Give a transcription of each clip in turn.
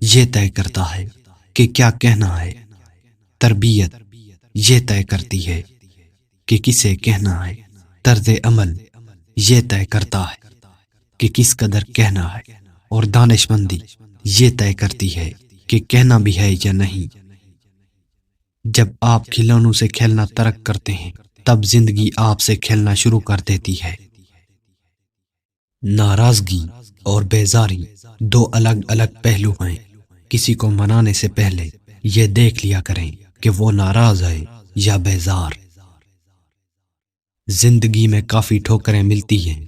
یہ طے کرتا ہے کہ کیا کہنا ہے، تربیت یہ طے کرتی ہے کہ کسے کہنا ہے، طرز عمل یہ طے کرتا ہے کہ کس قدر کہنا ہے، اور دانش مندی یہ طے کرتی ہے کہ کہنا بھی ہے یا نہیں۔ جب آپ کھلونوں سے کھیلنا ترک کرتے ہیں تب زندگی آپ سے کھیلنا شروع کر دیتی ہے۔ ناراضگی اور بیزاری دو الگ الگ پہلو ہیں۔ کسی کو منانے سے پہلے یہ دیکھ لیا کریں کہ وہ ناراض ہے یا بیزار۔ زندگی میں کافی ٹھوکریں ملتی ہیں،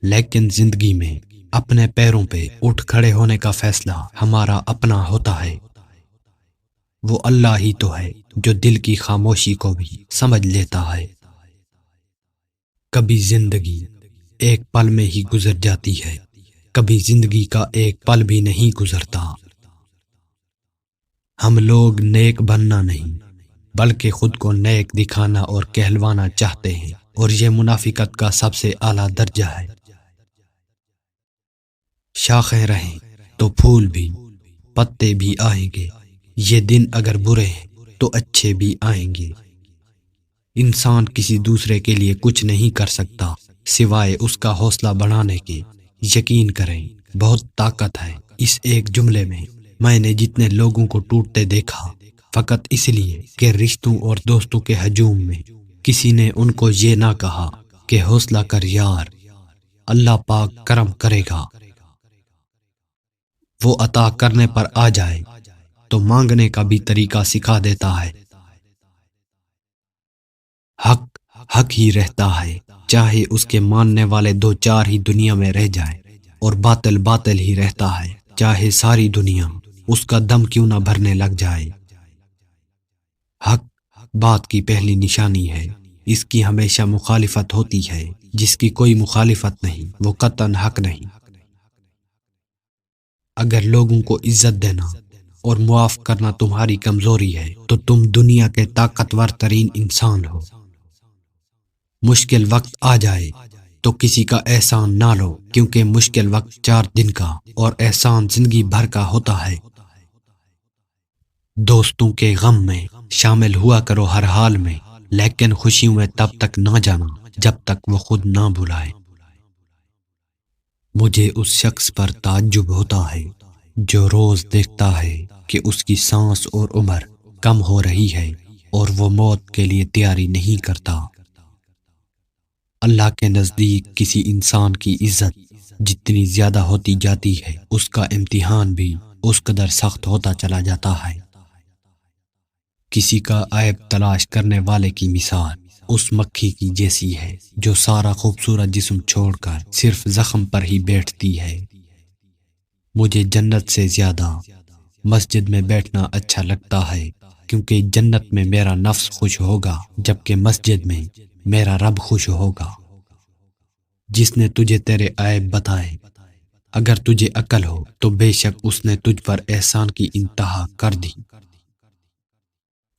لیکن زندگی میں اپنے پیروں پہ اٹھ کھڑے ہونے کا فیصلہ ہمارا اپنا ہوتا ہے۔ وہ اللہ ہی تو ہے جو دل کی خاموشی کو بھی سمجھ لیتا ہے۔ کبھی زندگی ایک پل میں ہی گزر جاتی ہے، کبھی زندگی کا ایک پل بھی نہیں گزرتا۔ ہم لوگ نیک بننا نہیں بلکہ خود کو نیک دکھانا اور کہلوانا چاہتے ہیں، اور یہ منافقت کا سب سے اعلیٰ درجہ ہے۔ شاخیں رہیں تو پھول بھی، پتے بھی آئیں گے۔ یہ دن اگر برے ہیں تو اچھے بھی آئیں گے۔ انسان کسی دوسرے کے لیے کچھ نہیں کر سکتا سوائے اس کا حوصلہ بڑھانے کے۔ یقین کریں بہت طاقت ہے اس ایک جملے میں۔ میں نے جتنے لوگوں کو ٹوٹتے دیکھا فقط اس لیے کہ رشتوں اور دوستوں کے ہجوم میں کسی نے ان کو یہ نہ کہا کہ حوصلہ کر یار، اللہ پاک کرم کرے گا۔ وہ عطا کرنے پر آ جائے تو مانگنے کا بھی طریقہ سکھا دیتا ہے۔ حق حق ہی رہتا ہے چاہے اس کے ماننے والے دو چار ہی دنیا میں رہ جائیں، اور باطل باطل ہی رہتا ہے چاہے ساری دنیا اس کا دم کیوں نہ بھرنے لگ جائے۔ حق بات کی پہلی نشانی ہے، اس کی ہمیشہ مخالفت ہوتی ہے۔ جس کی کوئی مخالفت نہیں وہ قطعاً حق نہیں۔ اگر لوگوں کو عزت دینا اور معاف کرنا تمہاری کمزوری ہے تو تم دنیا کے طاقتور ترین انسان ہو۔ مشکل وقت آ جائے تو کسی کا احسان نہ لو، کیونکہ مشکل وقت 4 دن کا اور احسان زندگی بھر کا ہوتا ہے۔ دوستوں کے غم میں شامل ہوا کرو ہر حال میں، لیکن خوشیوں میں تب تک نہ جانا جب تک وہ خود نہ بلائے۔ مجھے اس شخص پر تعجب ہوتا ہے جو روز دیکھتا ہے کہ اس کی سانس اور عمر کم ہو رہی ہے اور وہ موت کے لیے تیاری نہیں کرتا۔ اللہ کے نزدیک کسی انسان کی عزت جتنی زیادہ ہوتی جاتی ہے اس کا امتحان بھی اس قدر سخت ہوتا چلا جاتا ہے۔ کسی کا عیب تلاش کرنے والے کی مثال اس مکھی کی جیسی ہے جو سارا خوبصورت جسم چھوڑ کر صرف زخم پر ہی بیٹھتی ہے۔ مجھے جنت سے زیادہ مسجد میں بیٹھنا اچھا لگتا ہے، کیونکہ جنت میں میرا نفس خوش ہوگا جبکہ مسجد میں میرا رب خوش ہوگا۔ جس نے تجھے تیرے عیب بتائے، اگر تجھے عقل ہو تو بے شک اس نے تجھ پر احسان کی انتہا کر دی۔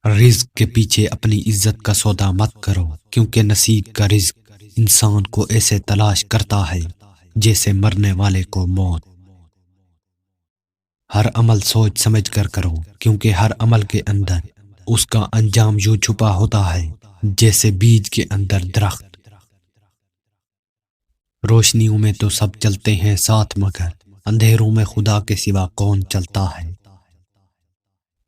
رزق کے پیچھے اپنی عزت کا سودا مت کرو، کیونکہ نصیب کا رزق انسان کو ایسے تلاش کرتا ہے جیسے مرنے والے کو موت۔ ہر عمل سوچ سمجھ کر کرو، کیونکہ ہر عمل کے اندر اس کا انجام یوں چھپا ہوتا ہے جیسے بیج کے اندر درخت۔ روشنیوں میں تو سب چلتے ہیں ساتھ مگر اندھیروں میں خدا کے سوا کون چلتا ہے۔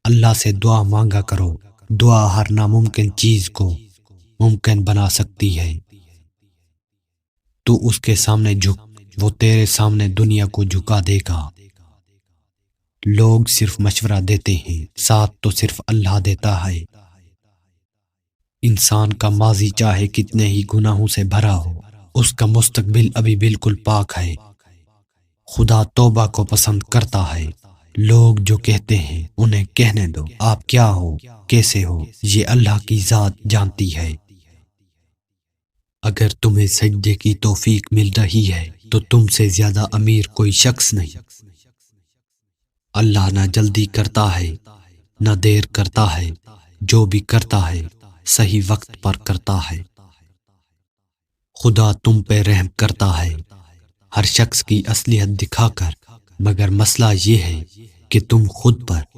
اللہ سے دعا مانگا کرو، دعا ہر ناممکن چیز کو ممکن بنا سکتی ہے۔ تو اس کے سامنے جھک، وہ تیرے سامنے دنیا کو جھکا دے گا۔ لوگ صرف مشورہ دیتے ہیں، ساتھ تو صرف اللہ دیتا ہے۔ انسان کا ماضی چاہے کتنے ہی گناہوں سے بھرا ہو، اس کا مستقبل ابھی بالکل پاک ہے۔ خدا توبہ کو پسند کرتا ہے۔ لوگ جو کہتے ہیں انہیں کہنے دو، آپ کیا ہو، کیسے ہو، یہ اللہ کی ذات جانتی ہے۔ اگر تمہیں سجدے کی توفیق مل رہی ہے تو تم سے زیادہ امیر کوئی شخص نہیں۔ اللہ نہ جلدی کرتا ہے نہ دیر کرتا ہے، جو بھی کرتا ہے صحیح وقت پر کرتا ہے۔ خدا تم پہ رحم کرتا ہے ہر شخص کی اصلیت دکھا کر، مگر مسئلہ یہ ہے کہ تم خود پر